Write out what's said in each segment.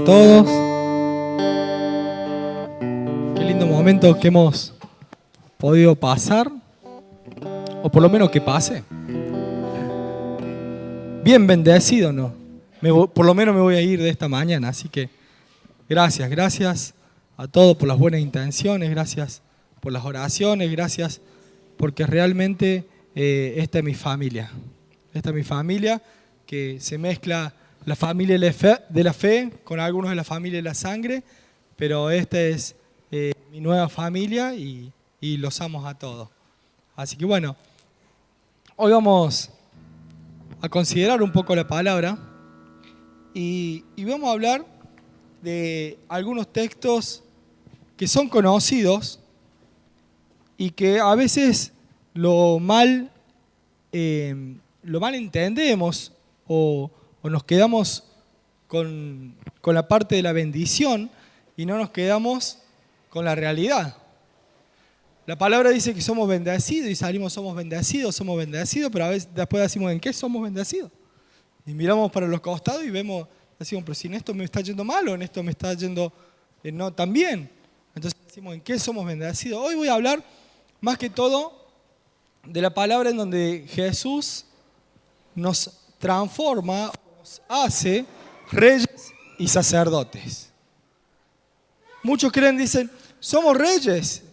a todos. Qué lindo momento que hemos podido pasar, o por lo menos que pase. Bien bendecido, ¿no? Por lo menos me voy a ir de esta mañana, así que gracias a todos por las buenas intenciones, gracias por las oraciones, gracias porque realmente esta es mi familia. Esta es mi familia, que se mezcla la familia de la fe con algunos de la familia de la sangre, pero esta es mi nueva familia y los amo a todos. Así que bueno, hoy vamos a considerar un poco la palabra y vamos a hablar de algunos textos que son conocidos y que a veces lo mal entendemos o nos quedamos con la parte de la bendición y no nos quedamos con la realidad. La palabra dice que somos bendecidos y salimos somos bendecidos, pero a veces después decimos ¿en qué somos bendecidos? Y miramos para los costados y decimos, pero si en esto me está yendo mal o en esto me está yendo no tan bien. Entonces decimos, ¿en qué somos bendecidos? Hoy voy a hablar más que todo de la palabra en donde Jesús nos transforma, nos hace reyes y sacerdotes. Muchos dicen, somos reyes,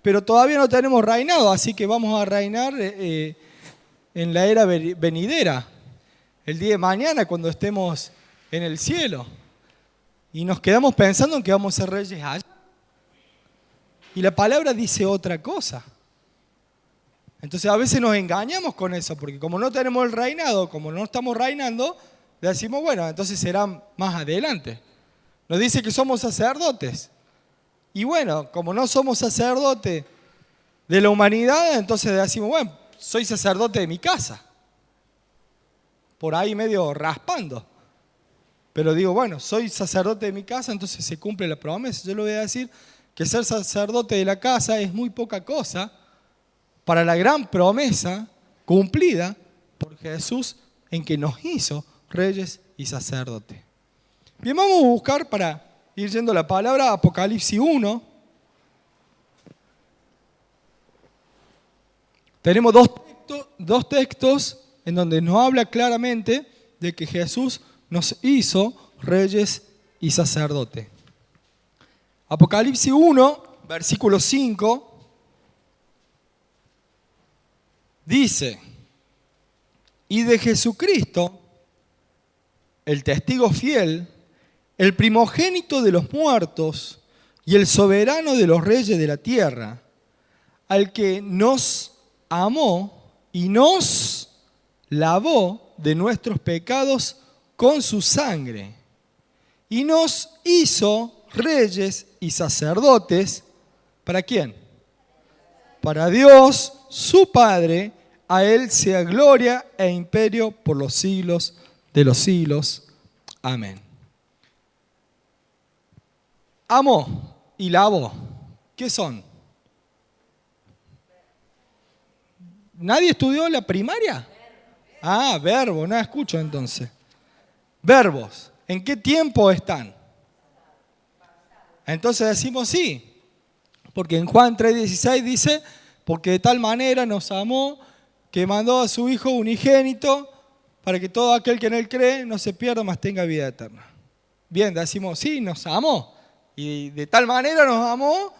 pero todavía no tenemos reinado, así que vamos a reinar en la era venidera, el día de mañana cuando estemos en el cielo. Y nos quedamos pensando en que vamos a ser reyes allá. Y la palabra dice otra cosa. Entonces a veces nos engañamos con eso, porque como no tenemos el reinado, como no estamos reinando, decimos, bueno, entonces será más adelante. Nos dice que somos sacerdotes. Y bueno, como no somos sacerdotes de la humanidad, entonces decimos, bueno, soy sacerdote de mi casa. Por ahí medio raspando. Pero digo, bueno, soy sacerdote de mi casa, entonces se cumple la promesa. Yo le voy a decir que ser sacerdote de la casa es muy poca cosa para la gran promesa cumplida por Jesús en que nos hizo reyes y sacerdotes. Bien, vamos a buscar para ir yendo a la palabra Apocalipsis 1. Tenemos dos textos en donde nos habla claramente de que Jesús nos hizo reyes y sacerdotes. Apocalipsis 1, versículo 5, dice, y de Jesucristo, el testigo fiel, el primogénito de los muertos y el soberano de los reyes de la tierra, al que nos amó y nos lavó de nuestros pecados con su sangre y nos hizo reyes y sacerdotes. ¿Para quién? Para Dios, su Padre. A Él sea gloria e imperio por los siglos de los siglos. Amén. Amó y lavó. ¿Qué son? ¿Nadie estudió la primaria? Ah, verbo, nada escucho entonces. Verbos, ¿en qué tiempo están? Entonces decimos sí, porque en Juan 3:16 dice, porque de tal manera nos amó que mandó a su Hijo unigénito para que todo aquel que en Él cree no se pierda, mas tenga vida eterna. Bien, decimos sí, nos amó. Y de tal manera nos amó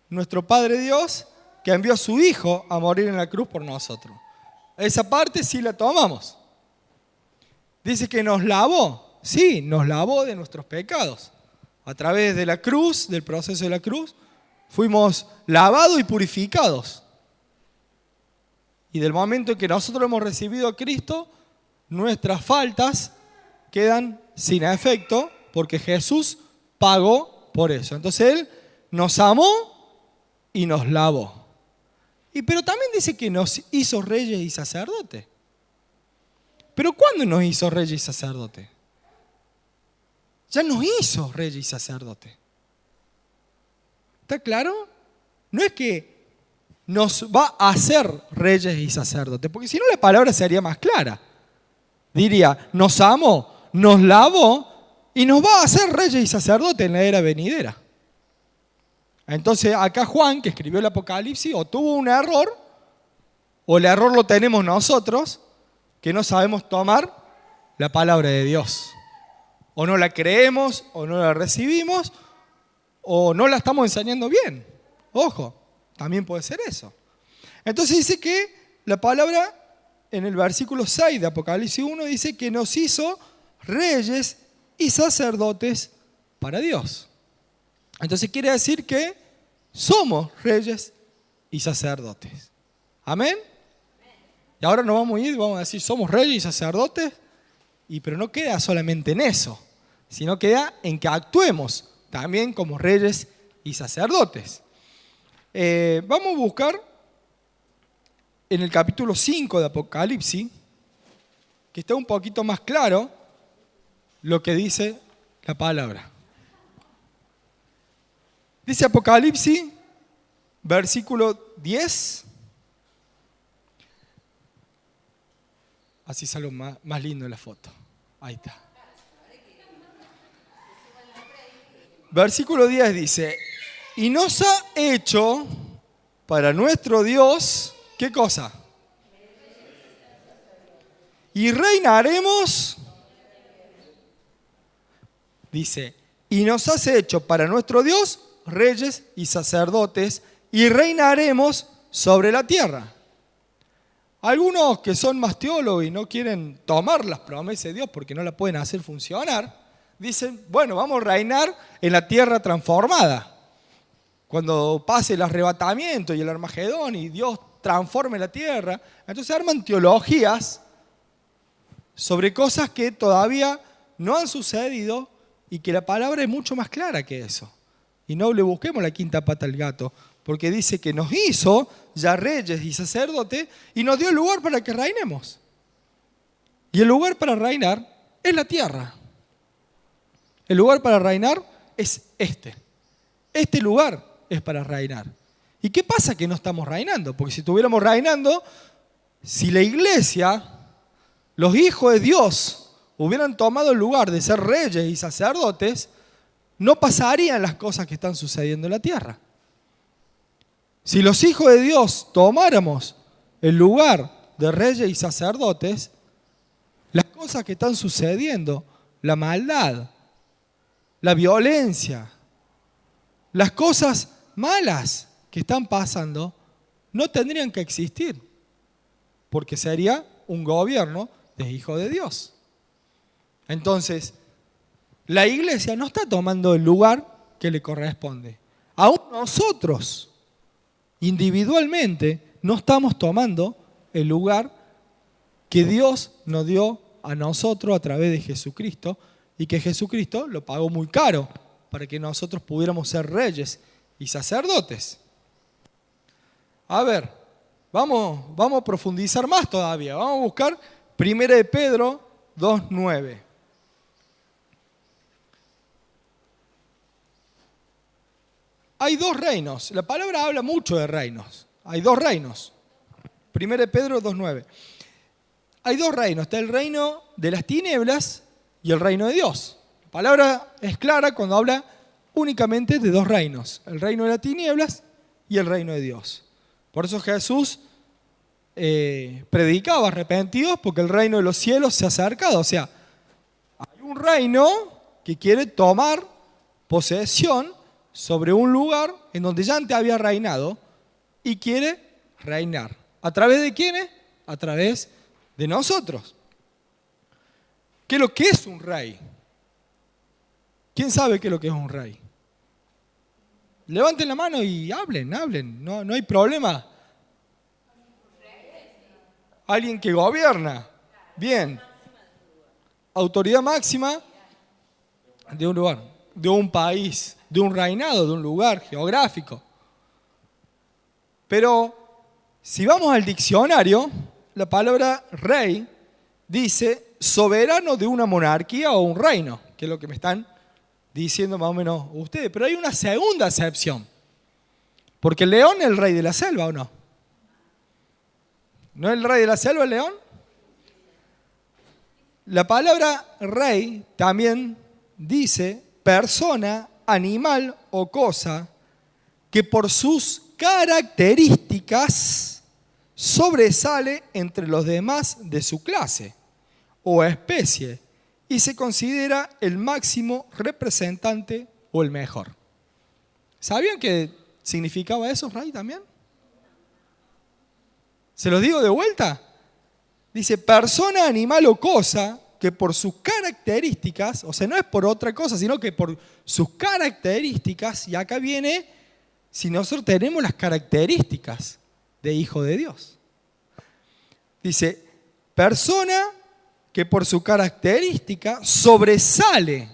nuestro Padre Dios que envió a su Hijo a morir en la cruz por nosotros. Esa parte sí la tomamos. Dice que nos lavó. Sí, nos lavó de nuestros pecados. A través de la cruz, del proceso de la cruz, fuimos lavados y purificados. Y del momento en que nosotros hemos recibido a Cristo, nuestras faltas quedan sin efecto porque Jesús pagó por eso. Entonces Él nos amó y nos lavó. Pero también dice que nos hizo reyes y sacerdotes. ¿Pero cuándo nos hizo reyes y sacerdotes? Ya nos hizo reyes y sacerdotes. ¿Está claro? No es que nos va a hacer reyes y sacerdotes, porque si no la palabra sería más clara. Diría, nos amó, nos lavó y nos va a hacer reyes y sacerdotes en la era venidera. Entonces acá Juan, que escribió el Apocalipsis, o tuvo un error, o el error lo tenemos nosotros, que no sabemos tomar la palabra de Dios. O no la creemos, o no la recibimos, o no la estamos enseñando bien. Ojo, también puede ser eso. Entonces dice que la palabra en el versículo 6 de Apocalipsis 1 dice que nos hizo reyes y sacerdotes para Dios. Entonces quiere decir que somos reyes y sacerdotes. ¿Amén? Y ahora nos vamos a ir, vamos a decir, somos reyes y sacerdotes, pero no queda solamente en eso, sino queda en que actuemos también como reyes y sacerdotes. Vamos a buscar en el capítulo 5 de Apocalipsis, que está un poquito más claro lo que dice la palabra. Dice Apocalipsis, versículo 10. Así salgo más lindo en la foto. Ahí está. Versículo 10 dice, y nos ha hecho para nuestro Dios, ¿qué cosa? Y reinaremos, dice, y nos has hecho para nuestro Dios reyes y sacerdotes, y reinaremos sobre la tierra. Algunos que son más teólogos y no quieren tomar las promesas de Dios porque no la pueden hacer funcionar, dicen, bueno, vamos a reinar en la tierra transformada. Cuando pase el arrebatamiento y el Armagedón y Dios transforme la tierra, entonces arman teologías sobre cosas que todavía no han sucedido y que la palabra es mucho más clara que eso. Y no le busquemos la quinta pata al gato, porque dice que nos hizo ya reyes y sacerdotes y nos dio el lugar para que reinemos. Y el lugar para reinar es la tierra. El lugar para reinar es este. Este lugar es para reinar. ¿Y qué pasa que no estamos reinando? Porque si estuviéramos reinando, si la iglesia, los hijos de Dios, hubieran tomado el lugar de ser reyes y sacerdotes, no pasarían las cosas que están sucediendo en la tierra. Si los hijos de Dios tomáramos el lugar de reyes y sacerdotes, las cosas que están sucediendo, la maldad, la violencia, las cosas malas que están pasando, no tendrían que existir, porque sería un gobierno de hijos de Dios. Entonces, la iglesia no está tomando el lugar que le corresponde. Aún nosotros, individualmente, no estamos tomando el lugar que Dios nos dio a nosotros a través de Jesucristo y que Jesucristo lo pagó muy caro para que nosotros pudiéramos ser reyes y sacerdotes. A ver, vamos a profundizar más todavía. Vamos a buscar 1 de Pedro 2:9. Hay dos reinos. La palabra habla mucho de reinos. Hay dos reinos. 1 de Pedro 2:9. Hay dos reinos. Está el reino de las tinieblas y el reino de Dios. La palabra es clara cuando habla únicamente de dos reinos. El reino de las tinieblas y el reino de Dios. Por eso Jesús predicaba arrepentidos porque el reino de los cielos se ha acercado. O sea, hay un reino que quiere tomar posesión sobre un lugar en donde ya antes había reinado y quiere reinar. ¿A través de quiénes? A través de nosotros. ¿Qué es lo que es un rey? ¿Quién sabe qué es lo que es un rey? Levanten la mano y hablen. No hay problema. Alguien que gobierna. Bien. Autoridad máxima de un lugar, de un país, de un reinado, de un lugar geográfico. Pero si vamos al diccionario, la palabra rey dice soberano de una monarquía o un reino, que es lo que me están diciendo más o menos ustedes. Pero hay una segunda acepción. Porque el león es el rey de la selva, ¿o no? ¿No es el rey de la selva el león? La palabra rey también dice persona, animal o cosa que por sus características sobresale entre los demás de su clase o especie y se considera el máximo representante o el mejor. ¿Sabían que significaba eso, Ray, también? ¿Se los digo de vuelta? Dice persona, animal o cosa que por sus características, o sea, no es por otra cosa, sino que por sus características, y acá viene, si nosotros tenemos las características de hijo de Dios. Dice, persona que por su característica sobresale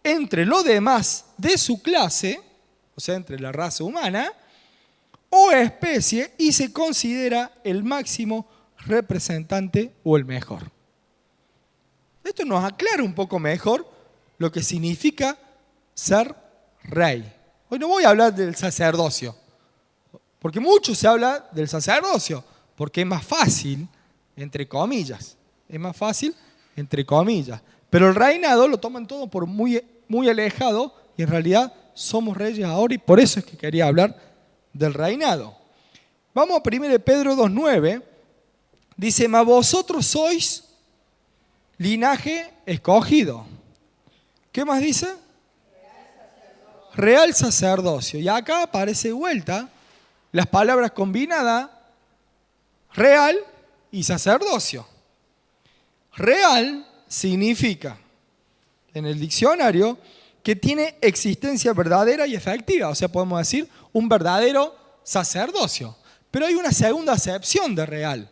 entre los demás de su clase, o sea, entre la raza humana, o especie, y se considera el máximo representante o el mejor. Esto nos aclara un poco mejor lo que significa ser rey. Hoy no voy a hablar del sacerdocio, porque mucho se habla del sacerdocio, porque es más fácil, entre comillas. Es más fácil, entre comillas. Pero el reinado lo toman todo por muy, muy alejado y en realidad somos reyes ahora y por eso es que quería hablar del reinado. Vamos a 1 Pedro 2:9. Dice, mas vosotros sois linaje escogido. ¿Qué más dice? Real sacerdocio. Y acá aparece de vuelta las palabras combinadas real y sacerdocio. Real significa, en el diccionario, que tiene existencia verdadera y efectiva. O sea, podemos decir un verdadero sacerdocio. Pero hay una segunda acepción de real.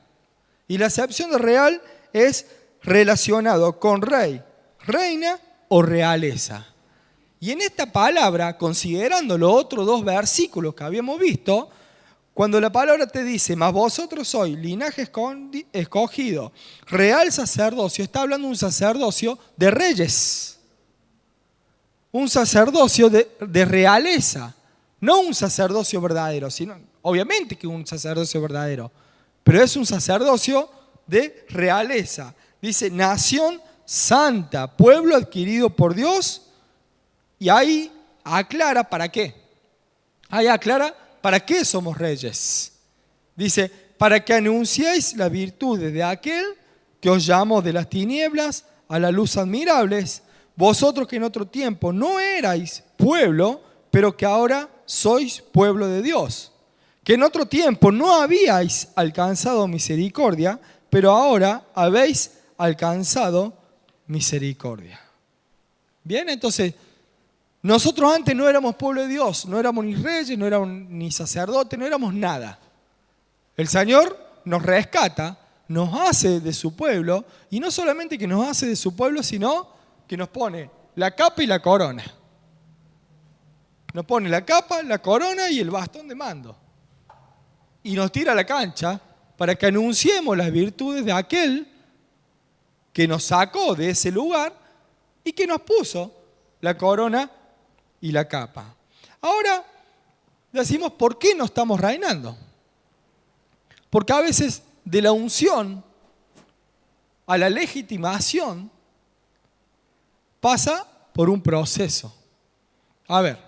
Y la acepción de real es relacionado con rey, reina o realeza. Y en esta palabra, considerando los otros dos versículos que habíamos visto, cuando la palabra te dice, mas vosotros sois linaje escogido, real sacerdocio, está hablando de un sacerdocio de reyes. Un sacerdocio de realeza, no un sacerdocio verdadero, sino, obviamente que un sacerdocio verdadero, pero es un sacerdocio de realeza. Dice, nación santa, pueblo adquirido por Dios, y ahí aclara para qué. Ahí aclara para qué somos reyes. Dice, para que anunciéis las virtudes de aquel que os llamó de las tinieblas a la luz admirables, vosotros que en otro tiempo no erais pueblo, pero que ahora sois pueblo de Dios. Que en otro tiempo no habíais alcanzado misericordia, pero ahora habéis alcanzado misericordia. Bien, entonces, nosotros antes no éramos pueblo de Dios, no éramos ni reyes, no éramos ni sacerdotes, no éramos nada. El Señor nos rescata, nos hace de su pueblo, y no solamente que nos hace de su pueblo, sino que nos pone la capa y la corona. Nos pone la capa, la corona y el bastón de mando. Y nos tira a la cancha para que anunciemos las virtudes de aquel que nos sacó de ese lugar y que nos puso la corona y la capa. Ahora decimos, ¿por qué no estamos reinando? Porque a veces de la unción a la legitimación pasa por un proceso. A ver,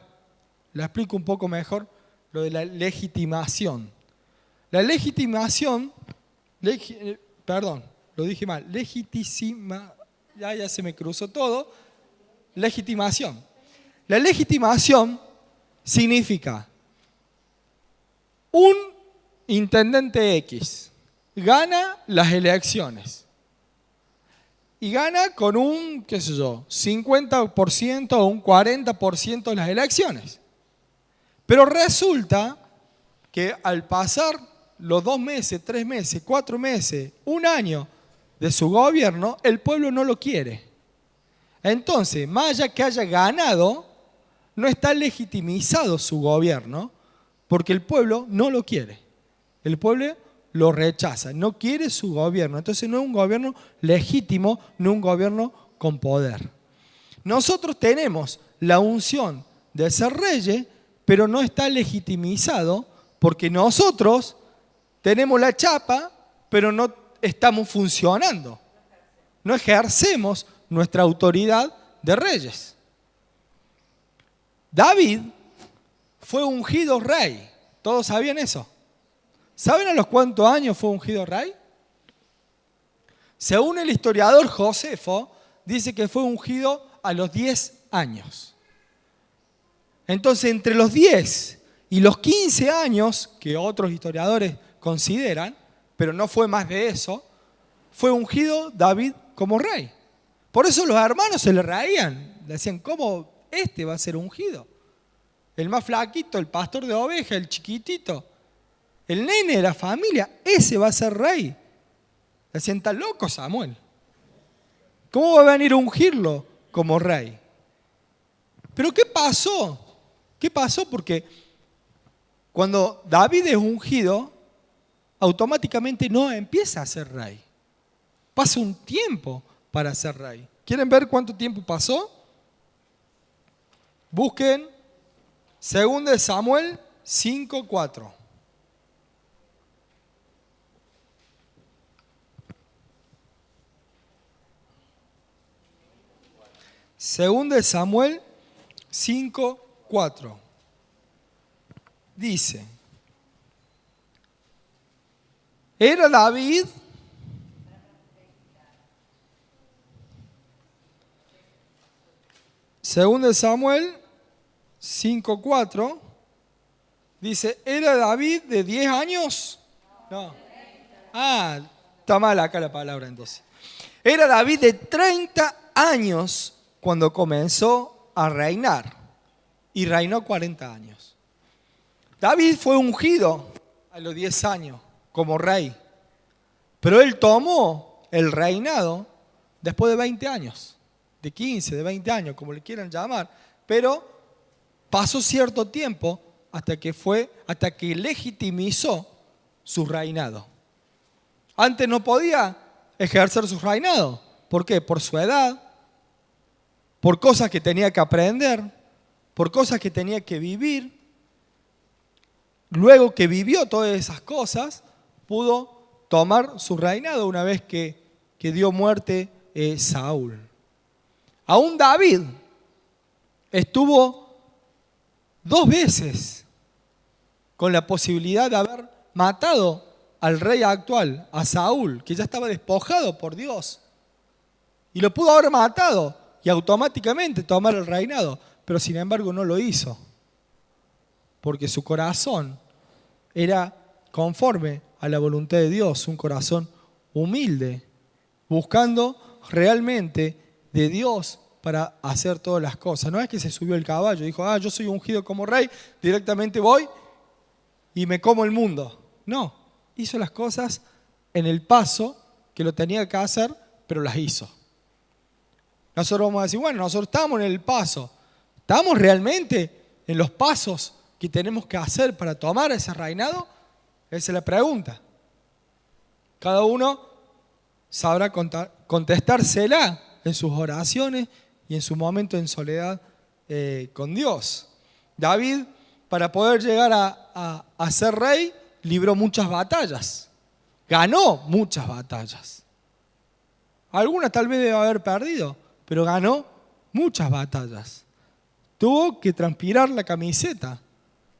le explico un poco mejor lo de la legitimación. La legitimación, perdón, lo dije mal, ya se me cruzó todo, legitimación. La legitimación significa un intendente X gana las elecciones y gana con un, 50% o un 40% de las elecciones. Pero resulta que al pasar los 2 meses, 3 meses, 4 meses, 1 año de su gobierno, el pueblo no lo quiere. Entonces, más allá que haya ganado, no está legitimizado su gobierno porque el pueblo no lo quiere. El pueblo lo rechaza, no quiere su gobierno. Entonces no es un gobierno legítimo, no un gobierno con poder. Nosotros tenemos la unción de ser reyes, pero no está legitimizado porque nosotros tenemos la chapa, pero no estamos funcionando. No ejercemos nuestra autoridad de reyes. David fue ungido rey. ¿Todos sabían eso? ¿Saben a los cuántos años fue ungido rey? Según el historiador Josefo, dice que fue ungido a los 10 años. Entonces, entre los 10 y los 15 años, que otros historiadores consideran, pero no fue más de eso, fue ungido David como rey. Por eso los hermanos se le reían. Le decían, ¿cómo este va a ser ungido? El más flaquito, el pastor de ovejas, el chiquitito, el nene de la familia, ese va a ser rey. Le decían, está loco Samuel. ¿Cómo va a venir a ungirlo como rey? Pero ¿qué pasó? ¿Qué pasó? Porque cuando David es ungido, automáticamente no empieza a ser rey. Pasa un tiempo para ser rey. ¿Quieren ver cuánto tiempo pasó? Busquen 2 Samuel 5:4. Según de Samuel 5:4. Dice, era David según de Samuel 5:4, dice, ¿era David de 10 años? No. Ah, está mal acá la palabra entonces. Era David de 30 años cuando comenzó a reinar y reinó 40 años. David fue ungido a los 10 años como rey, pero él tomó el reinado después de 20 años, de 15, de 20 años, como le quieran llamar, pero pasó cierto tiempo hasta que legitimizó su reinado. Antes no podía ejercer su reinado. ¿Por qué? Por su edad, por cosas que tenía que aprender, por cosas que tenía que vivir. Luego que vivió todas esas cosas, pudo tomar su reinado una vez que dio muerte Saúl. Aún David estuvo 2 veces con la posibilidad de haber matado al rey actual, a Saúl, que ya estaba despojado por Dios. Y lo pudo haber matado y automáticamente tomar el reinado, pero sin embargo no lo hizo. Porque su corazón era conforme a la voluntad de Dios, un corazón humilde, buscando realmente de Dios para hacer todas las cosas. No es que se subió el caballo y dijo, yo soy ungido como rey, directamente voy y me como el mundo. No, hizo las cosas en el paso que lo tenía que hacer, pero las hizo. Nosotros vamos a decir, bueno, nosotros estamos en el paso. ¿Estamos realmente en los pasos que tenemos que hacer para tomar ese reinado? Esa es la pregunta. Cada uno sabrá contestársela en sus oraciones y en su momento en soledad con Dios. David, para poder llegar a ser rey, libró muchas batallas. Ganó muchas batallas. Algunas tal vez debe haber perdido, pero ganó muchas batallas. Tuvo que transpirar la camiseta,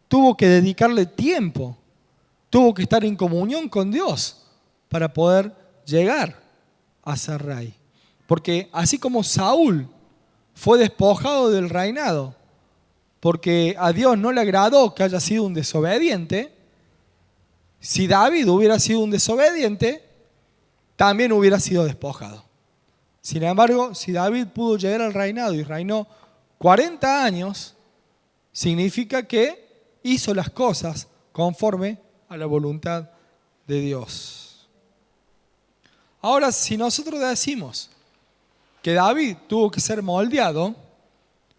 tuvo que dedicarle tiempo, tuvo que estar en comunión con Dios para poder llegar a ser rey. Porque así como Saúl fue despojado del reinado, porque a Dios no le agradó que haya sido un desobediente, si David hubiera sido un desobediente, también hubiera sido despojado. Sin embargo, si David pudo llegar al reinado y reinó 40 años, significa que hizo las cosas conforme a la voluntad de Dios. Ahora, si nosotros decimos que David tuvo que ser moldeado,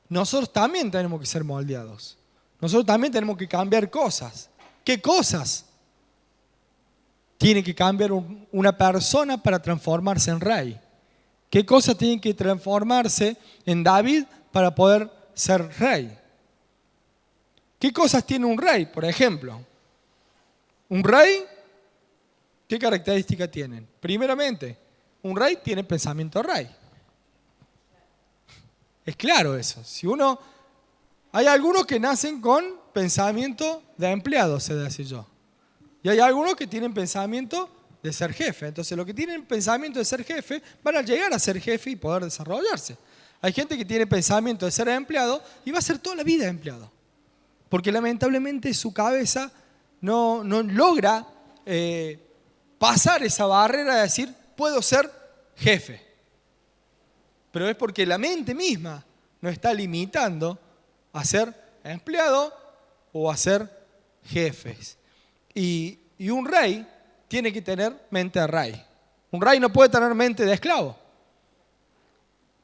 nosotros también tenemos que ser moldeados. Nosotros también tenemos que cambiar cosas. ¿Qué cosas tiene que cambiar una persona para transformarse en rey? ¿Qué cosas tienen que transformarse en David para poder ser rey? ¿Qué cosas tiene un rey, por ejemplo? Un rey, ¿qué características tienen? Primeramente, un rey tiene pensamiento rey. Es claro eso. Si uno Hay algunos que nacen con pensamiento de empleado, se decir yo. Y hay algunos que tienen pensamiento de ser jefe. Entonces, los que tienen pensamiento de ser jefe van a llegar a ser jefe y poder desarrollarse. Hay gente que tiene pensamiento de ser empleado y va a ser toda la vida empleado. Porque lamentablemente su cabeza no logra pasar esa barrera de decir, puedo ser jefe. Pero es porque la mente misma nos está limitando a ser empleado o a ser jefes. Y un rey tiene que tener mente de rey. Un rey no puede tener mente de esclavo.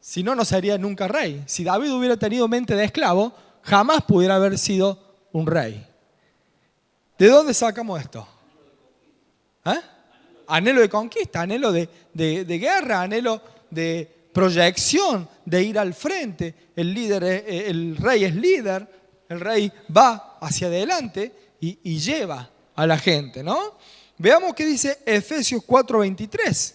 Si no, no sería nunca rey. Si David hubiera tenido mente de esclavo, jamás pudiera haber sido un rey. ¿De dónde sacamos esto? Anhelo de conquista, anhelo de guerra, anhelo de proyección, de ir al frente. El rey es líder, el rey va hacia adelante y lleva a la gente, ¿no? Veamos qué dice Efesios 4:23.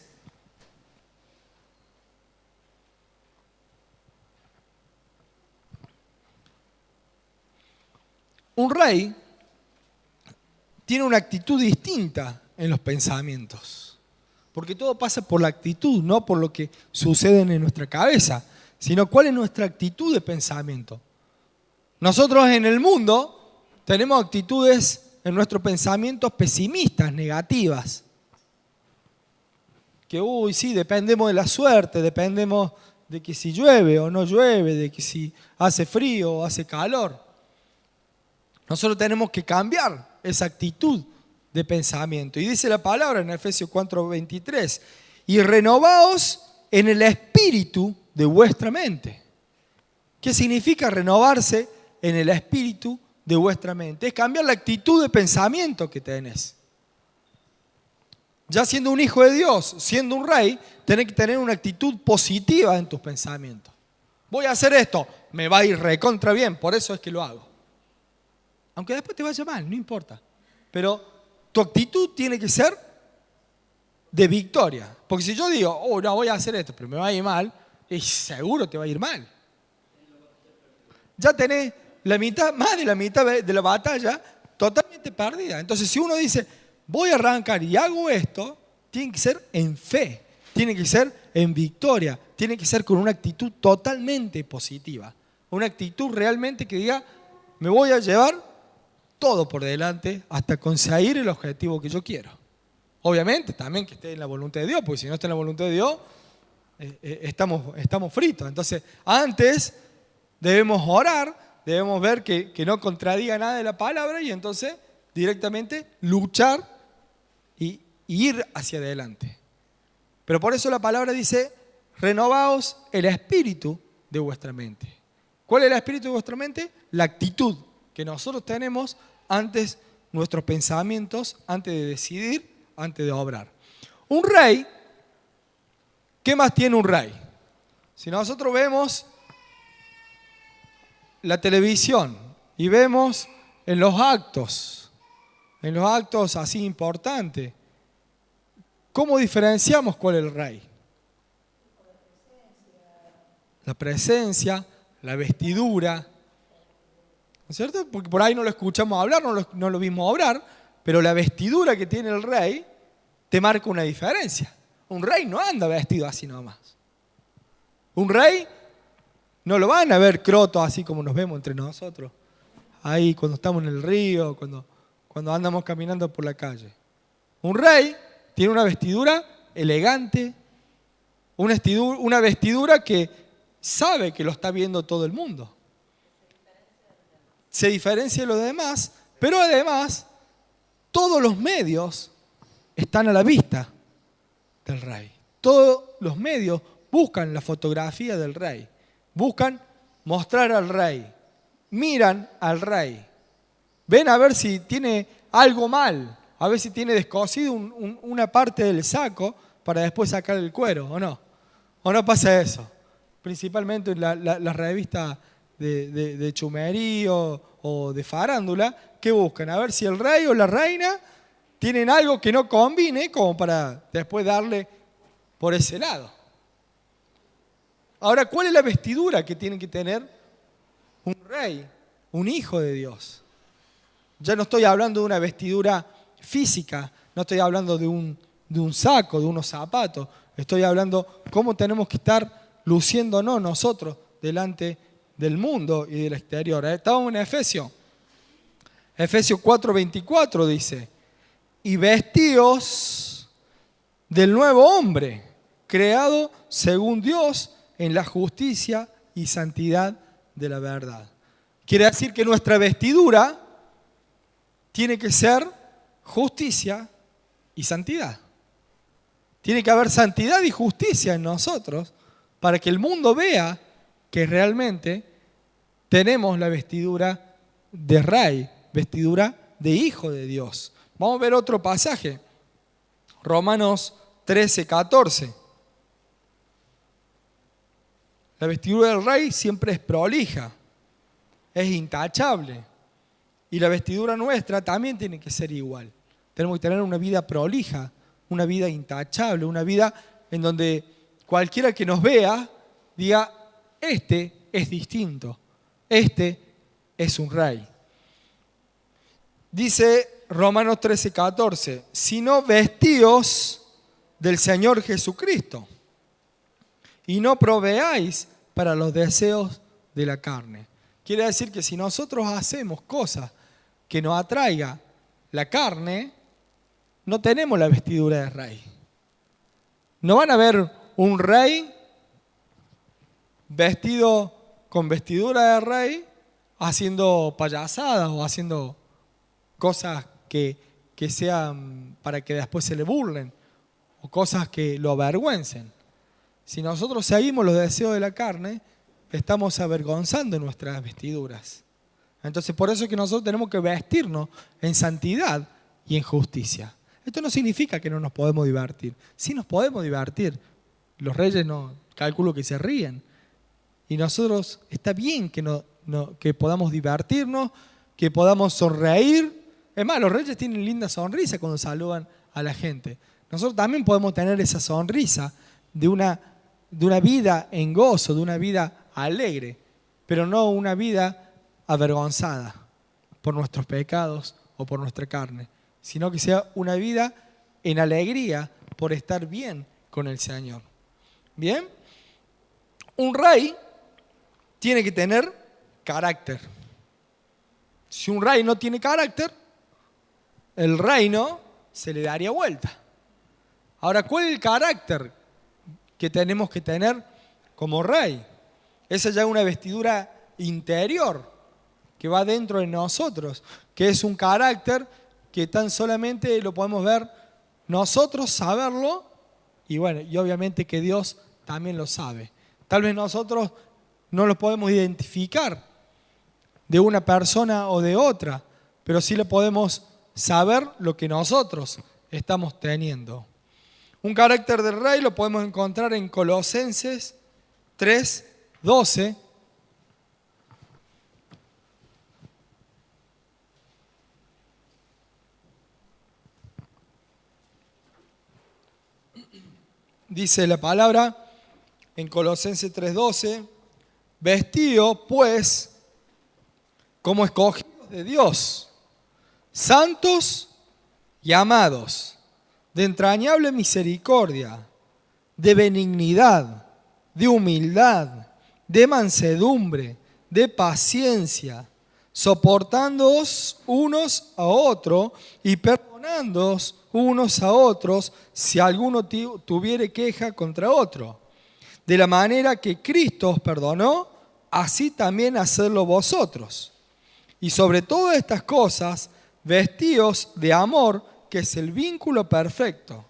Un rey tiene una actitud distinta en los pensamientos, porque todo pasa por la actitud, no por lo que sucede en nuestra cabeza, sino cuál es nuestra actitud de pensamiento. Nosotros en el mundo tenemos actitudes en nuestros pensamientos pesimistas, negativas. Que, sí, dependemos de la suerte, dependemos de que si llueve o no llueve, de que si hace frío o hace calor. Nosotros tenemos que cambiar esa actitud de pensamiento. Y dice la palabra en Efesios 4:23, y renovaos en el espíritu de vuestra mente. ¿Qué significa renovarse en el espíritu de vuestra mente? Es cambiar la actitud de pensamiento que tenés. Ya siendo un hijo de Dios, siendo un rey, tenés que tener una actitud positiva en tus pensamientos. Voy a hacer esto, me va a ir recontra bien, por eso es que lo hago. Aunque después te vaya mal, no importa. Pero tu actitud tiene que ser de victoria. Porque si yo digo, no voy a hacer esto, pero me va a ir mal, y seguro te va a ir mal. Ya tenés más de la mitad de la batalla totalmente perdida. Entonces, si uno dice, voy a arrancar y hago esto, tiene que ser en fe, tiene que ser en victoria, tiene que ser con una actitud totalmente positiva. Una actitud realmente que diga, me voy a llevar todo por delante hasta conseguir el objetivo que yo quiero. Obviamente también que esté en la voluntad de Dios, porque si no está en la voluntad de Dios, estamos fritos. Entonces, antes debemos orar, debemos ver que no contradiga nada de la palabra y entonces directamente luchar y ir hacia adelante. Pero por eso la palabra dice, renovaos el espíritu de vuestra mente. ¿Cuál es el espíritu de vuestra mente? La actitud que nosotros tenemos antes nuestros pensamientos, antes de decidir, antes de obrar. Un rey, ¿qué más tiene un rey? Si nosotros vemos la televisión y vemos en los actos así importantes, ¿cómo diferenciamos cuál es el rey? La presencia, la vestidura, ¿no es cierto? Porque por ahí no lo escuchamos hablar, no lo vimos obrar, pero la vestidura que tiene el rey te marca una diferencia. Un rey no anda vestido así nomás. Un rey no lo van a ver croto así como nos vemos entre nosotros. Ahí cuando estamos en el río, cuando andamos caminando por la calle. Un rey tiene una vestidura elegante, una vestidura que sabe que lo está viendo todo el mundo. Se diferencia de los demás, pero además todos los medios están a la vista del rey. Todos los medios buscan la fotografía del rey, buscan mostrar al rey, miran al rey, ven a ver si tiene algo mal, a ver si tiene descosido una parte del saco para después sacar el cuero, ¿o no pasa eso? Principalmente en las revistas de chumerío o de farándula, ¿qué buscan? A ver si el rey o la reina tienen algo que no combine como para después darle por ese lado. Ahora, ¿cuál es la vestidura que tiene que tener un rey un hijo de Dios. Ya no estoy hablando de una vestidura física, no estoy hablando de un saco, de unos zapatos. Estoy hablando cómo tenemos que estar luciéndonos nosotros delante del mundo y del exterior. Estamos en Efesios. Efesios 4:24 dice, y vestíos del nuevo hombre, creado según Dios en la justicia y santidad de la verdad. Quiere decir que nuestra vestidura tiene que ser justicia y santidad. Tiene que haber santidad y justicia en nosotros para que el mundo vea que realmente tenemos la vestidura de rey, vestidura de hijo de Dios. Vamos a ver otro pasaje. Romanos 13:14. La vestidura del rey siempre es prolija, es intachable. Y la vestidura nuestra también tiene que ser igual. Tenemos que tener una vida prolija, una vida intachable, una vida en donde cualquiera que nos vea diga, este es distinto, este es un rey. Dice Romanos 13:14, sino vestíos del Señor Jesucristo y no proveáis para los deseos de la carne. Quiere decir que si nosotros hacemos cosas que nos atraiga la carne, no tenemos la vestidura de rey. No van a ver un rey vestido con vestidura de rey haciendo payasadas o haciendo cosas que sean para que después se le burlen o cosas que lo avergüencen. Si nosotros seguimos los deseos de la carne, estamos avergonzando nuestras vestiduras. Entonces, por eso es que nosotros tenemos que vestirnos en santidad y en justicia. Esto no significa que no nos podemos divertir. Sí nos podemos divertir. Los reyes no, calculo que se ríen. Y nosotros, está bien que podamos divertirnos, que podamos sonreír. Es más, los reyes tienen linda sonrisa cuando saludan a la gente. Nosotros también podemos tener esa sonrisa de una vida en gozo, de una vida alegre, pero no una vida avergonzada por nuestros pecados o por nuestra carne, sino que sea una vida en alegría por estar bien con el Señor. ¿Bien? Un rey tiene que tener carácter. Si un rey no tiene carácter, el reino se le daría vuelta. Ahora, ¿cuál es el carácter que tenemos que tener como rey? Esa ya es una vestidura interior que va dentro de nosotros, que es un carácter que tan solamente lo podemos ver nosotros, saberlo, y bueno, y obviamente que Dios también lo sabe. Tal vez nosotros no lo podemos identificar de una persona o de otra, pero sí lo podemos saber lo que nosotros estamos teniendo. Un carácter del rey lo podemos encontrar en Colosenses 3:12. Dice la palabra en Colosenses 3:12, vestidos pues como escogidos de Dios, santos y amados, de entrañable misericordia, de benignidad, de humildad, de mansedumbre, de paciencia, soportándoos unos a otros y perdonándoos unos a otros si alguno tuviere queja contra otro. De la manera que Cristo os perdonó, así también hacedlo vosotros. Y sobre todas estas cosas, vestíos de amor, que es el vínculo perfecto.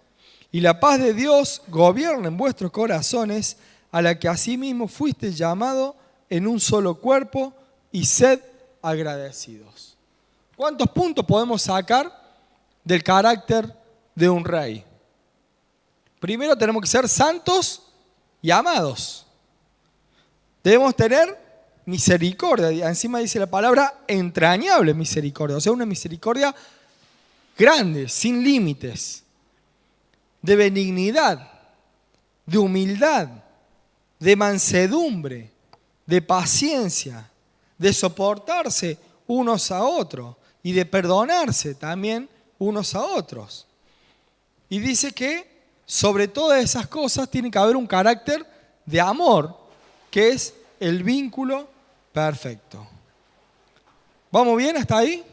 Y la paz de Dios gobierna en vuestros corazones, a la que asimismo fuiste llamado en un solo cuerpo, y sed agradecidos. ¿Cuántos puntos podemos sacar del carácter de un rey? Primero tenemos que ser santos y amados. Debemos tener misericordia. Encima dice la palabra entrañable misericordia. O sea, una misericordia grande, sin límites. De benignidad, de humildad, de mansedumbre, de paciencia, de soportarse unos a otros y de perdonarse también unos a otros. Y dice que sobre todas esas cosas tiene que haber un carácter de amor, que es el vínculo perfecto. ¿Vamos bien hasta ahí?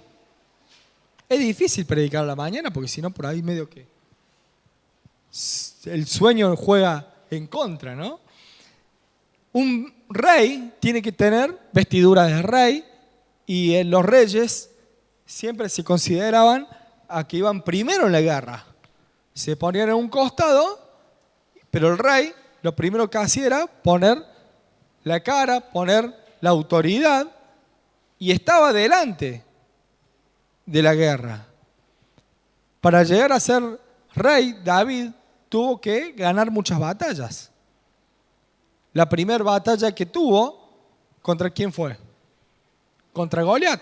Es difícil predicar a la mañana porque si no por ahí medio que el sueño juega en contra, ¿no? Un rey tiene que tener vestidura de rey y los reyes siempre se consideraban a que iban primero en la guerra. Se ponían en un costado, pero el rey lo primero que hacía era poner la cara, poner la autoridad y estaba delante de la guerra. Para llegar a ser rey, David tuvo que ganar muchas batallas. La primera batalla que tuvo, ¿contra quién fue? Contra Goliat.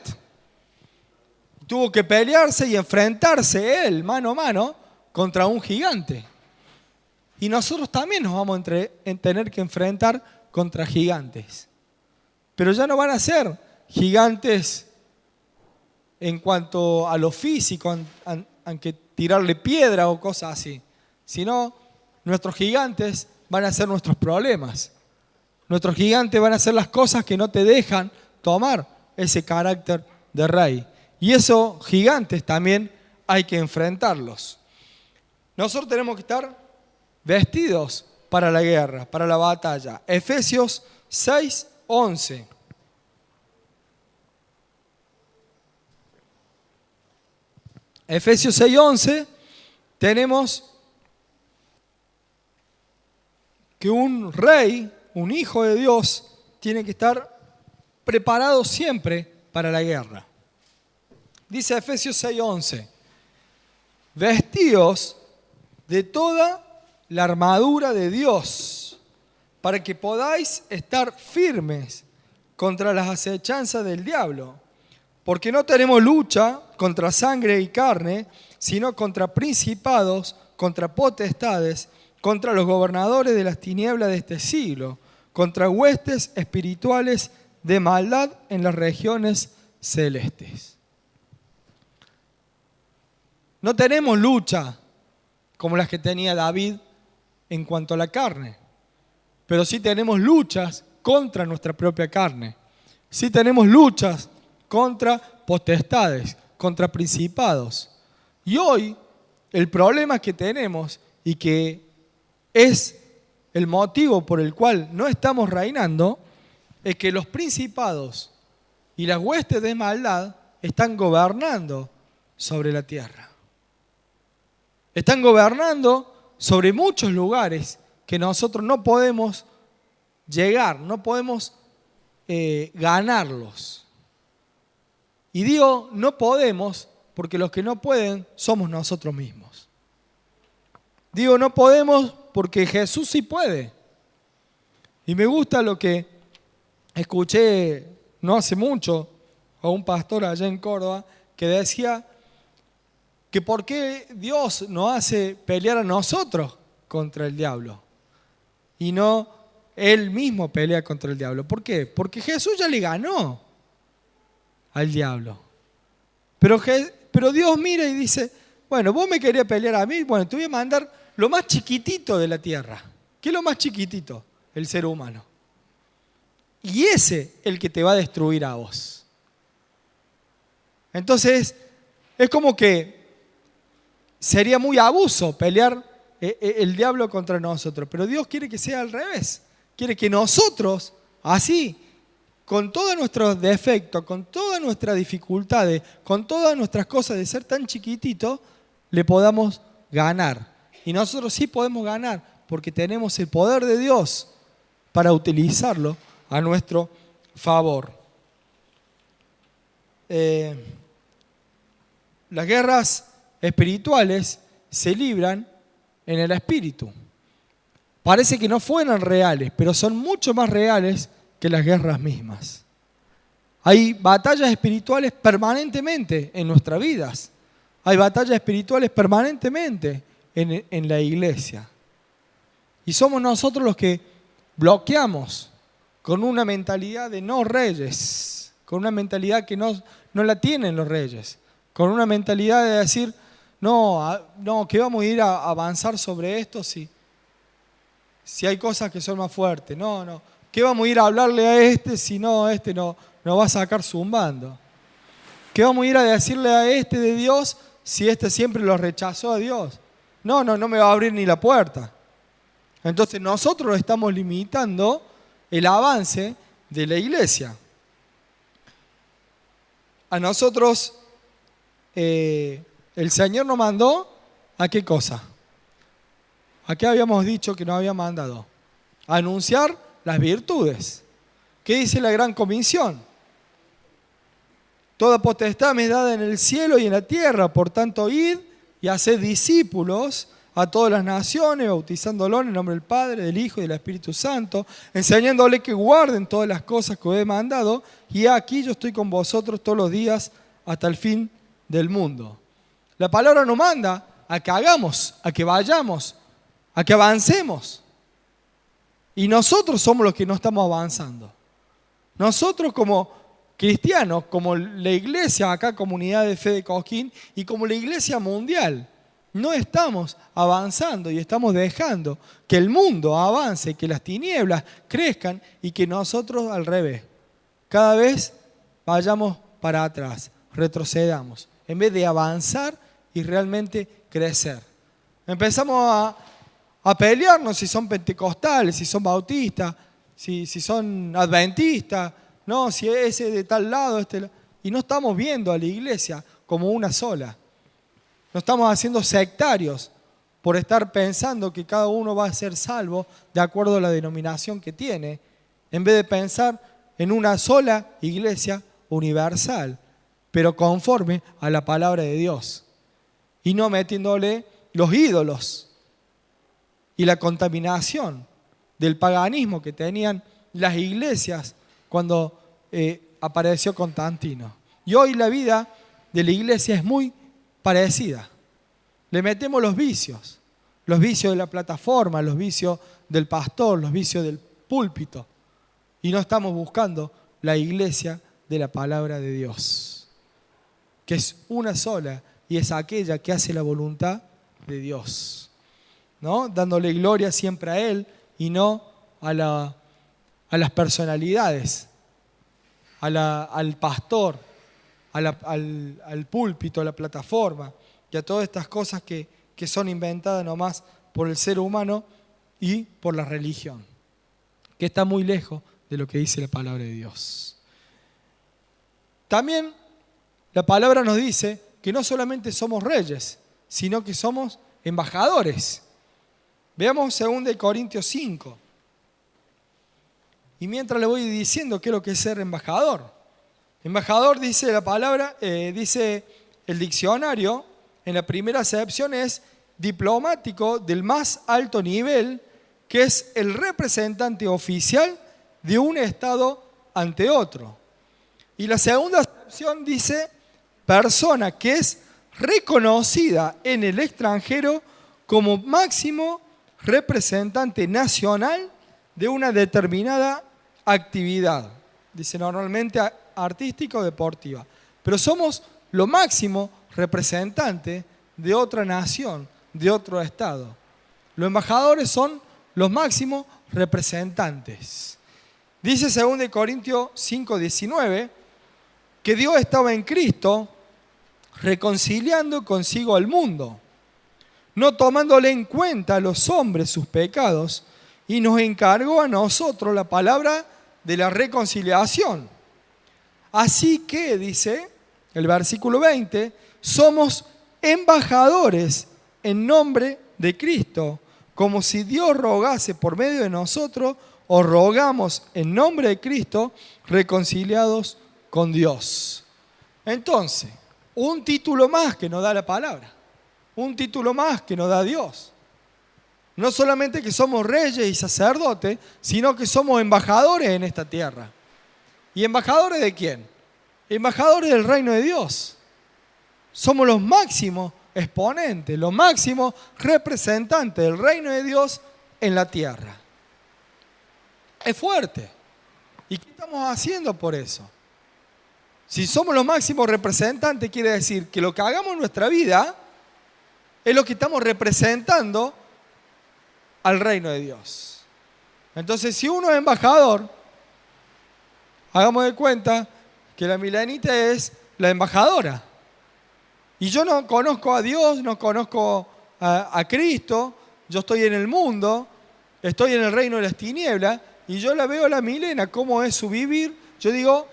Tuvo que pelearse y enfrentarse él, mano a mano, contra un gigante. Y nosotros también nos vamos a tener que enfrentar contra gigantes. Pero ya no van a ser gigantes en cuanto a lo físico, aunque tirarle piedra o cosas así, sino nuestros gigantes van a ser nuestros problemas. Nuestros gigantes van a ser las cosas que no te dejan tomar ese carácter de rey. Y esos gigantes también hay que enfrentarlos. Nosotros tenemos que estar vestidos para la guerra, para la batalla. Efesios 6:11. Efesios 6:11 tenemos que un rey, un hijo de Dios, tiene que estar preparado siempre para la guerra. Dice Efesios 6:11, vestíos de toda la armadura de Dios, para que podáis estar firmes contra las acechanzas del diablo. Porque no tenemos lucha contra sangre y carne, sino contra principados, contra potestades, contra los gobernadores de las tinieblas de este siglo, contra huestes espirituales de maldad en las regiones celestes. No tenemos lucha como las que tenía David en cuanto a la carne, pero sí tenemos luchas contra nuestra propia carne. Sí tenemos luchas contra potestades, contra principados. Y hoy el problema que tenemos y que es el motivo por el cual no estamos reinando es que los principados y las huestes de maldad están gobernando sobre la tierra. Están gobernando sobre muchos lugares que nosotros no podemos llegar, no podemos ganarlos. Y digo, no podemos, porque los que no pueden somos nosotros mismos. Digo, no podemos porque Jesús sí puede. Y me gusta lo que escuché no hace mucho a un pastor allá en Córdoba que decía que por qué Dios nos hace pelear a nosotros contra el diablo y no Él mismo pelea contra el diablo. ¿Por qué? Porque Jesús ya le ganó al diablo. Pero Dios mira y dice, bueno, vos me querías pelear a mí, bueno, te voy a mandar lo más chiquitito de la tierra. ¿Qué es lo más chiquitito? El ser humano. Y ese es el que te va a destruir a vos. Entonces, es como que sería muy abuso pelear el diablo contra nosotros. Pero Dios quiere que sea al revés. Quiere que nosotros, así, con todos nuestros defectos, con todas nuestras dificultades, con todas nuestras cosas de ser tan chiquitito, le podamos ganar. Y nosotros sí podemos ganar porque tenemos el poder de Dios para utilizarlo a nuestro favor. Las guerras espirituales se libran en el espíritu. Parece que no fueran reales, pero son mucho más reales que las guerras mismas. Hay batallas espirituales permanentemente en nuestras vidas. Hay batallas espirituales permanentemente en la iglesia. Y somos nosotros los que bloqueamos con una mentalidad de no reyes, con una mentalidad que no la tienen los reyes, con una mentalidad de decir, no, que vamos a ir a avanzar sobre esto si hay cosas que son más fuertes. No, ¿qué vamos a ir a hablarle a este si no, este no va a sacar zumbando? ¿Qué vamos a ir a decirle a este de Dios si este siempre lo rechazó a Dios? No me va a abrir ni la puerta. Entonces nosotros estamos limitando el avance de la iglesia. A nosotros el Señor nos mandó ¿a qué cosa? ¿A qué habíamos dicho que nos había mandado? A anunciar las virtudes. ¿Qué dice la gran comisión? Toda potestad me es dada en el cielo y en la tierra, por tanto id y haced discípulos a todas las naciones, bautizándolos en el nombre del Padre, del Hijo y del Espíritu Santo, enseñándoles que guarden todas las cosas que os he mandado, y aquí yo estoy con vosotros todos los días hasta el fin del mundo. La palabra nos manda a que hagamos, a que vayamos, a que avancemos. Y nosotros somos los que no estamos avanzando. Nosotros como cristianos, como la iglesia acá, Comunidad de Fe de Cosquín, y como la iglesia mundial, no estamos avanzando y estamos dejando que el mundo avance, que las tinieblas crezcan y que nosotros al revés, cada vez vayamos para atrás, retrocedamos, en vez de avanzar y realmente crecer. Empezamos a pelearnos si son pentecostales, si son bautistas, si son adventistas, no, si ese de tal lado, y no estamos viendo a la iglesia como una sola. No estamos haciendo sectarios por estar pensando que cada uno va a ser salvo de acuerdo a la denominación que tiene, en vez de pensar en una sola iglesia universal, pero conforme a la palabra de Dios, y no metiéndole los ídolos y la contaminación del paganismo que tenían las iglesias cuando apareció Constantino. Y hoy la vida de la iglesia es muy parecida. Le metemos los vicios de la plataforma, los vicios del pastor, los vicios del púlpito, y no estamos buscando la iglesia de la palabra de Dios, que es una sola y es aquella que hace la voluntad de Dios, ¿no? Dándole gloria siempre a Él y no a las personalidades, al pastor, al púlpito, a la plataforma y a todas estas cosas que son inventadas nomás por el ser humano y por la religión, que está muy lejos de lo que dice la palabra de Dios. También la palabra nos dice que no solamente somos reyes, sino que somos embajadores. Veamos 2 Corintios 5. Y mientras le voy diciendo qué es lo que es ser embajador. Embajador, dice la palabra, dice el diccionario, en la primera acepción es diplomático del más alto nivel, que es el representante oficial de un estado ante otro. Y la segunda acepción dice persona que es reconocida en el extranjero como máximo representante nacional de una determinada actividad. Dice normalmente artística o deportiva. Pero somos lo máximo representante de otra nación, de otro estado. Los embajadores son los máximos representantes. Dice 2 Corintios 5:19 que Dios estaba en Cristo reconciliando consigo al mundo, no tomándole en cuenta a los hombres sus pecados, y nos encargó a nosotros la palabra de la reconciliación. Así que, dice el versículo 20, somos embajadores en nombre de Cristo, como si Dios rogase por medio de nosotros, o rogamos en nombre de Cristo, reconciliados con Dios. Entonces, un título más que nos da la palabra, un título más que nos da Dios. No solamente que somos reyes y sacerdotes, sino que somos embajadores en esta tierra. ¿Y embajadores de quién? Embajadores del reino de Dios. Somos los máximos exponentes, los máximos representantes del reino de Dios en la tierra. Es fuerte. ¿Y qué estamos haciendo por eso? Si somos los máximos representantes, quiere decir que lo que hagamos en nuestra vida es lo que estamos representando al reino de Dios. Entonces, si uno es embajador, hagamos de cuenta que la Milenita es la embajadora. Y yo no conozco a Dios, no conozco a Cristo, yo estoy en el mundo, estoy en el reino de las tinieblas, y yo la veo a la Milena, cómo es su vivir. Yo digo,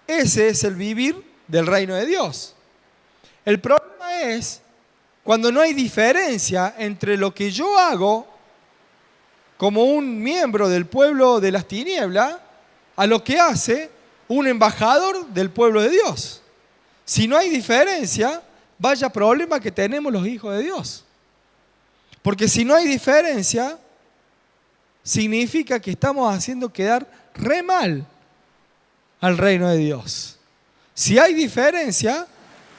ese es el vivir del reino de Dios. El problema es cuando no hay diferencia entre lo que yo hago como un miembro del pueblo de las tinieblas a lo que hace un embajador del pueblo de Dios. Si no hay diferencia, vaya problema que tenemos los hijos de Dios. Porque si no hay diferencia, significa que estamos haciendo quedar re mal al reino de Dios. Si hay diferencia,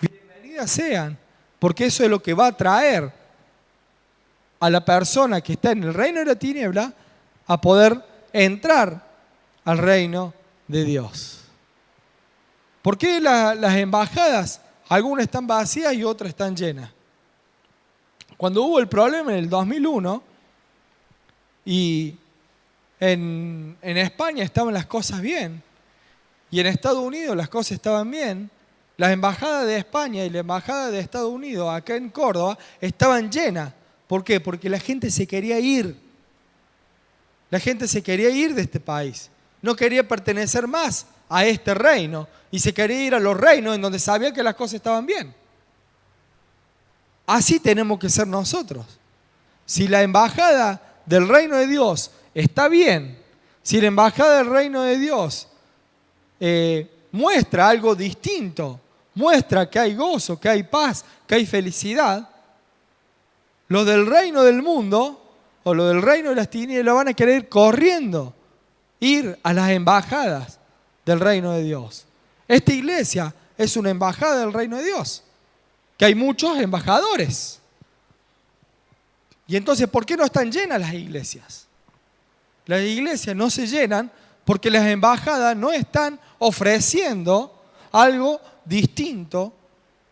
bienvenidas sean, porque eso es lo que va a traer a la persona que está en el reino de la tiniebla a poder entrar al reino de Dios. ¿Por qué las embajadas, algunas están vacías y otras están llenas? Cuando hubo el problema en el 2001 y en España estaban las cosas bien y en Estados Unidos las cosas estaban bien, las embajadas de España y la embajada de Estados Unidos acá en Córdoba estaban llenas. ¿Por qué? Porque la gente se quería ir. La gente se quería ir de este país. No quería pertenecer más a este reino y se quería ir a los reinos en donde sabía que las cosas estaban bien. Así tenemos que ser nosotros. Si la embajada del reino de Dios está bien, si la embajada del reino de Dios muestra algo distinto, muestra que hay gozo, que hay paz, que hay felicidad, los del reino del mundo o los del reino de las tinieblas van a querer corriendo ir a las embajadas del reino de Dios. Esta iglesia es una embajada del reino de Dios, que hay muchos embajadores. Y entonces, ¿por qué no están llenas las iglesias? Las iglesias no se llenan porque las embajadas no están ofreciendo algo distinto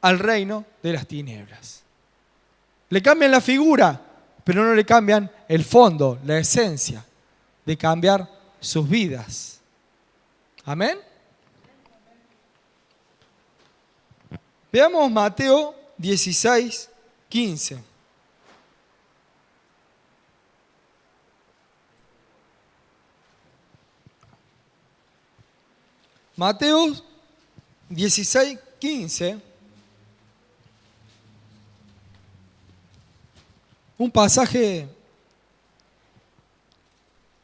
al reino de las tinieblas. Le cambian la figura, pero no le cambian el fondo, la esencia de cambiar sus vidas. ¿Amén? Veamos Mateo 16, 15. Mateo 16, 15. Un pasaje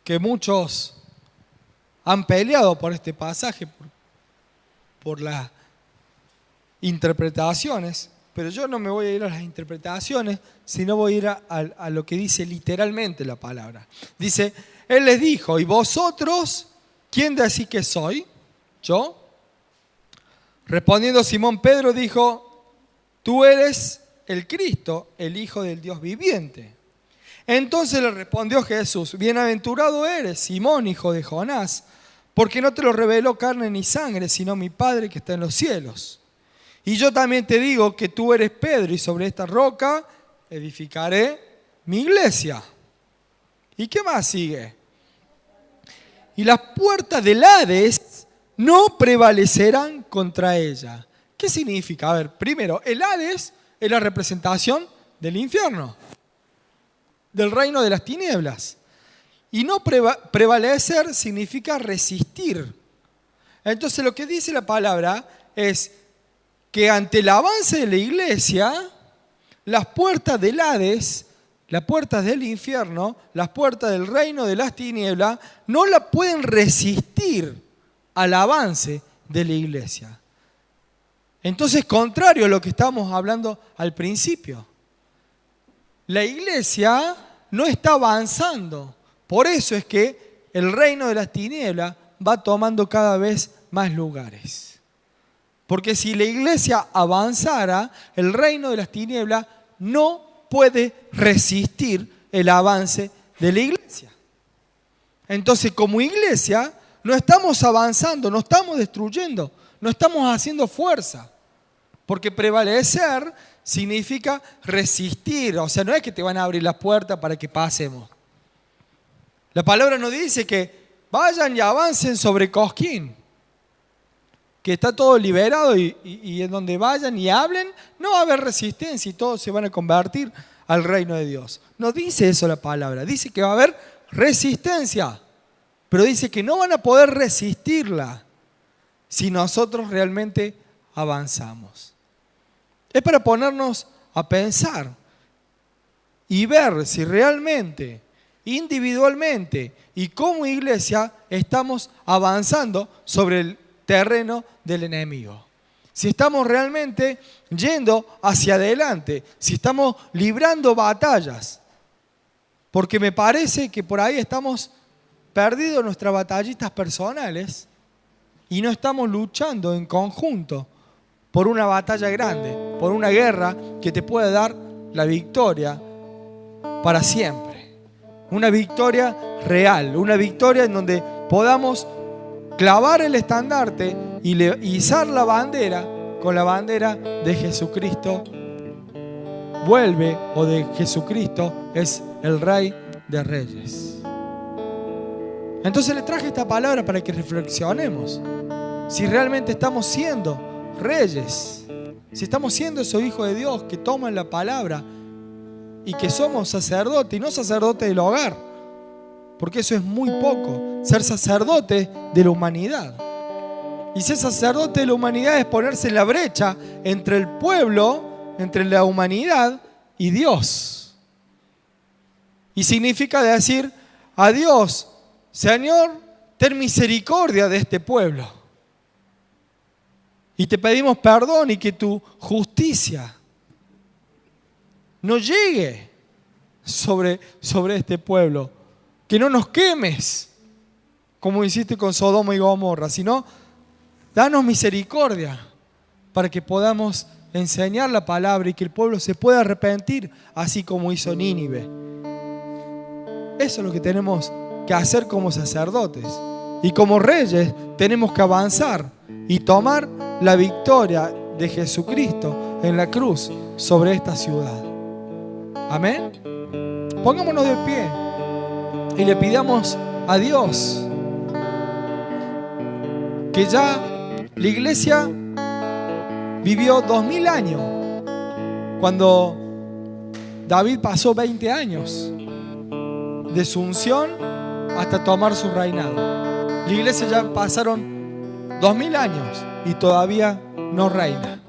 que muchos han peleado por este pasaje, por las interpretaciones, pero yo no me voy a ir a las interpretaciones, sino voy a ir a lo que dice literalmente la palabra. Dice, Él les dijo, ¿y vosotros quién decís que soy? ¿Yo? Respondiendo Simón Pedro dijo, tú eres el Cristo, el Hijo del Dios viviente. Entonces le respondió Jesús, bienaventurado eres, Simón, hijo de Jonás, porque no te lo reveló carne ni sangre, sino mi Padre que está en los cielos. Y yo también te digo que tú eres Pedro, y sobre esta roca edificaré mi iglesia. ¿Y qué más sigue? Y las puertas del Hades no prevalecerán contra ella. ¿Qué significa? A ver, primero, el Hades es la representación del infierno, del reino de las tinieblas. Y no prevalecer significa resistir. Entonces lo que dice la palabra es que ante el avance de la iglesia, las puertas del Hades, las puertas del infierno, las puertas del reino de las tinieblas, no la pueden resistir al avance de la iglesia. Entonces, contrario a lo que estábamos hablando al principio, la iglesia no está avanzando. Por eso es que el reino de las tinieblas va tomando cada vez más lugares. Porque si la iglesia avanzara, el reino de las tinieblas no puede resistir el avance de la iglesia. Entonces, como iglesia, no estamos avanzando, no estamos destruyendo, no estamos haciendo fuerza. Porque prevalecer significa resistir. O sea, no es que te van a abrir las puertas para que pasemos. La palabra nos dice que vayan y avancen sobre Cosquín. Que está todo liberado y en donde vayan y hablen, no va a haber resistencia y todos se van a convertir al reino de Dios. No dice eso la palabra. Dice que va a haber resistencia. Pero dice que no van a poder resistirla si nosotros realmente avanzamos. Es para ponernos a pensar y ver si realmente, individualmente y como iglesia, estamos avanzando sobre el terreno del enemigo. Si estamos realmente yendo hacia adelante, si estamos librando batallas. Porque me parece que por ahí estamos perdidos nuestras batallitas personales y no estamos luchando en conjunto por una batalla grande, por una guerra que te puede dar la victoria para siempre. Una victoria real, una victoria en donde podamos clavar el estandarte y izar la bandera con la bandera de Jesucristo. Vuelve, o de Jesucristo es el Rey de Reyes. Entonces le traje esta palabra para que reflexionemos si realmente estamos siendo reyes, si estamos siendo esos hijos de Dios que toman la palabra y que somos sacerdotes y no sacerdotes del hogar, porque eso es muy poco, ser sacerdote de la humanidad. Y ser sacerdote de la humanidad es ponerse en la brecha entre el pueblo, entre la humanidad y Dios. Y significa decir a Dios: Señor, ten misericordia de este pueblo. Y te pedimos perdón y que tu justicia no llegue sobre este pueblo. Que no nos quemes, como hiciste con Sodoma y Gomorra, sino danos misericordia para que podamos enseñar la palabra y que el pueblo se pueda arrepentir, así como hizo Nínive. Eso es lo que tenemos que hacer como sacerdotes. Y como reyes tenemos que avanzar y tomar la victoria de Jesucristo en la cruz sobre esta ciudad. Amén. Pongámonos de pie y le pidamos a Dios que ya la iglesia vivió 2000 años, cuando David pasó 20 años de su unción hasta tomar su reinado. La iglesia ya pasaron 2000 años y todavía no reina.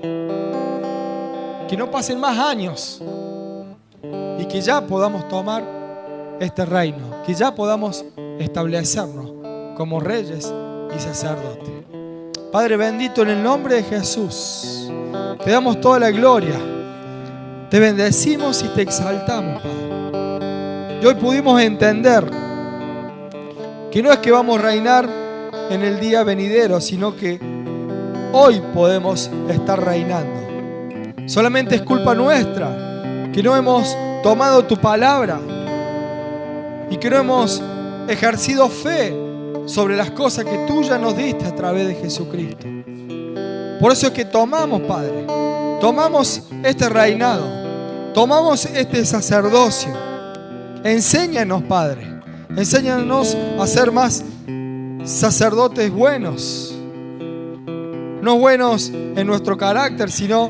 Que no pasen más años y que ya podamos tomar este reino, que ya podamos establecernos como reyes y sacerdotes. Padre bendito, en el nombre de Jesús, te damos toda la gloria, te bendecimos y te exaltamos, Padre. Y hoy pudimos entender que no es que vamos a reinar en el día venidero, sino que hoy podemos estar reinando. Solamente es culpa nuestra que no hemos tomado tu palabra y que no hemos ejercido fe sobre las cosas que tú ya nos diste a través de Jesucristo. Por eso es que tomamos, Padre, tomamos este reinado, tomamos este sacerdocio. Enséñanos, Padre, enséñanos a ser más sacerdotes buenos, no buenos en nuestro carácter, sino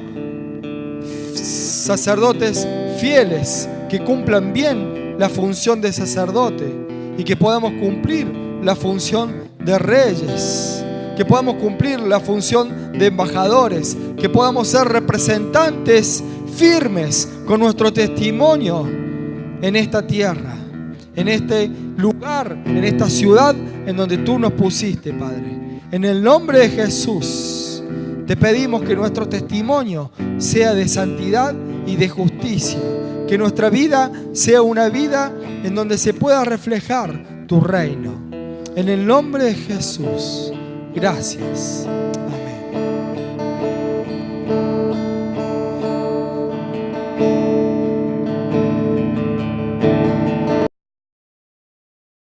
sacerdotes fieles que cumplan bien la función de sacerdote y que podamos cumplir la función de reyes, que podamos cumplir la función de embajadores, que podamos ser representantes firmes con nuestro testimonio en esta tierra, en este lugar, en esta ciudad en donde tú nos pusiste, Padre. En el nombre de Jesús te pedimos que nuestro testimonio sea de santidad y de justicia, que nuestra vida sea una vida en donde se pueda reflejar tu reino. En el nombre de Jesús, gracias.